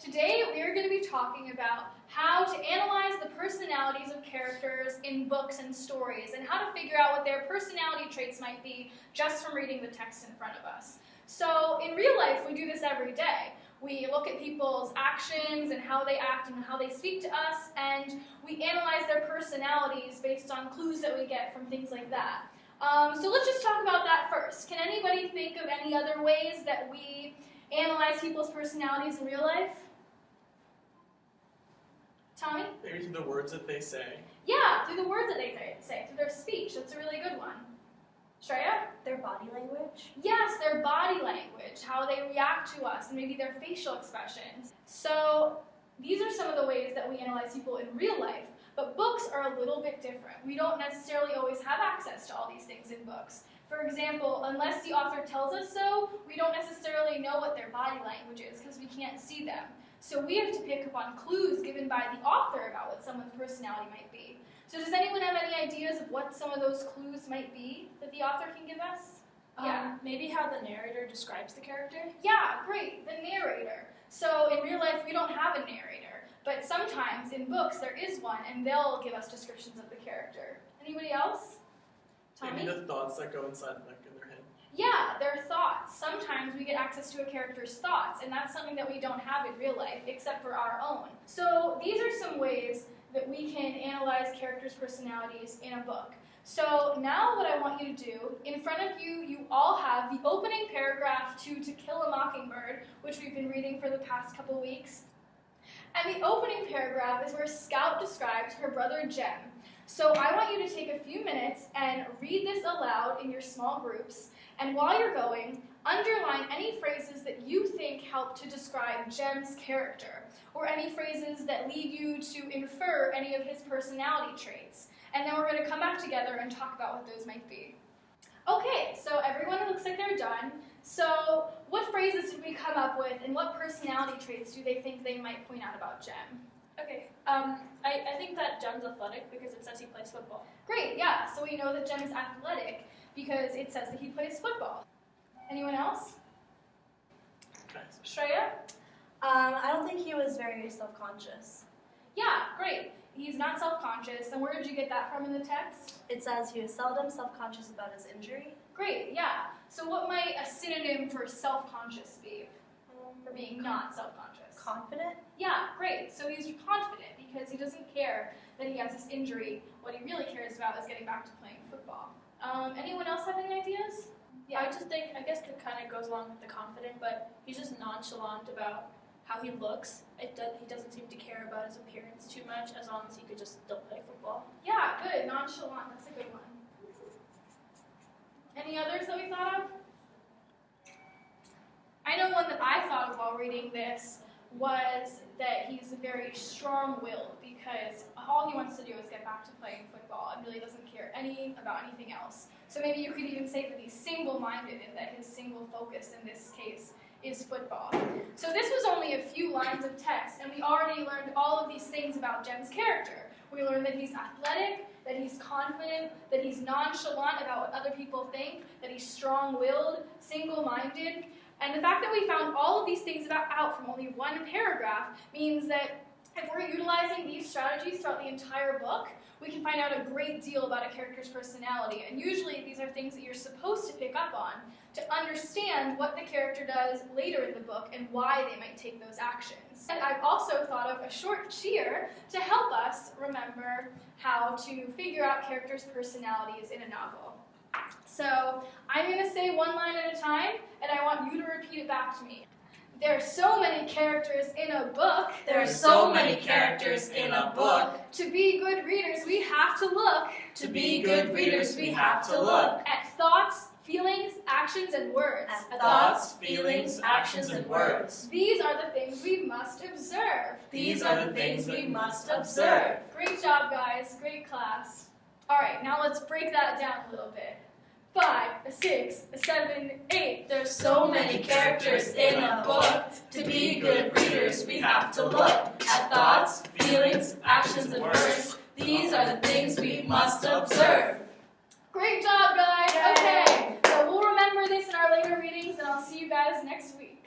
Today we are going to be talking about how to analyze the personalities of characters in books and stories and how to figure out what their personality traits might be just from reading the text in front of us. So in real life we do this every day. We look at people's actions and how they act and how they speak to us, and we analyze their personalities based on clues that we get from things like that. So let's just talk about that first. Can anybody think of any other ways that we analyze people's personalities in real life? Tommy? Maybe through the words that they say. Yeah, through the words that they say, through their speech. That's a really good one. Shreya? Their body language? Yes, their body language, how they react to us, and maybe their facial expressions. So these are some of the ways that we analyze people in real life, but books are a little bit different. We don't necessarily always have access to all these things in books. For example, unless the author tells us so, we don't necessarily know what their body language is because we can't see them. So we have to pick up on clues given by the author about what someone's personality might be. So does anyone have any ideas of what some of those clues might be that the author can give us? Yeah. Maybe how the narrator describes the character? Yeah, great, the narrator. So in real life we don't have a narrator, but sometimes in books there is one and they'll give us descriptions of the character. Anybody else? Tommy? Maybe the thoughts that go inside in their head. Yeah, their thoughts. Sometimes we get access to a character's thoughts, and that's something that we don't have in real life, except for our own. So these are some ways that we can analyze characters' personalities in a book. So now what I want you to do, in front of you, you all have the opening paragraph to Kill a Mockingbird, which we've been reading for the past couple weeks. And the opening paragraph is where Scout describes her brother Jem. So I want you to take a few minutes and read this aloud in your small groups. And while you're going, underline any phrases that you think help to describe Jem's character, or any phrases that lead you to infer any of his personality traits. And then we're going to come back together and talk about what those might be. Okay, so everyone, it looks like they're done. So what phrases did we come up with, and what personality traits do they think they might point out about Jem? Okay, I think that Jem's athletic because it says he plays football. Great, yeah, so we know that Jem is athletic because it says that he plays football. Anyone else? Nice. Shreya? I don't think he was very self-conscious. Yeah, great. He's not self-conscious. And where did you get that from in the text? It says he was seldom self-conscious about his injury. Great, yeah. So what might a synonym for self-conscious be? For being not self-conscious? Confident? Yeah, great. So he's confident because he doesn't care that he has this injury. What he really cares about is getting back to playing football. Anyone else have any ideas? Yeah, I guess it kind of goes along with the confident, but he's just nonchalant about how he looks. He doesn't seem to care about his appearance too much, as long as he could just still play football. Yeah, good. Nonchalant. That's a good one. Any others that we thought of? I know one that I thought of while reading this was that he's very strong-willed because all he wants to do is get back to playing football and really doesn't care about anything else. So maybe you could even say that he's single-minded and that his single focus in this case is football. So this was only a few lines of text, and we already learned all of these things about Jem's character. We learned that he's athletic, that he's confident, that he's nonchalant about what other people think, that he's strong-willed, single-minded. And the fact that we found all of these things out from only one paragraph means that if we're utilizing these strategies throughout the entire book, we can find out a great deal about a character's personality. And usually these are things that you're supposed to pick up on to understand what the character does later in the book and why they might take those actions. And I've also thought of a short cheer to help us remember how to figure out characters' personalities in a novel. So I'm going to say one line at a time, and I want you to repeat it back to me. There are so many characters in a book. There are so many characters in a book. To be good readers, we have to look. To be good readers, we have to look At thoughts, feelings, actions, and words. at thoughts, feelings, actions, and words. These are the things we must observe. These are the things we must observe. Great job, guys. Great class. All right, now let's break that down a little bit. 5, 6, 7, 8. There's so many characters in a book. To be good readers, we have to look at thoughts, feelings, actions, and words. These are the things we must observe. Great job, guys. Okay, so we'll remember this in our later readings, and I'll see you guys next week.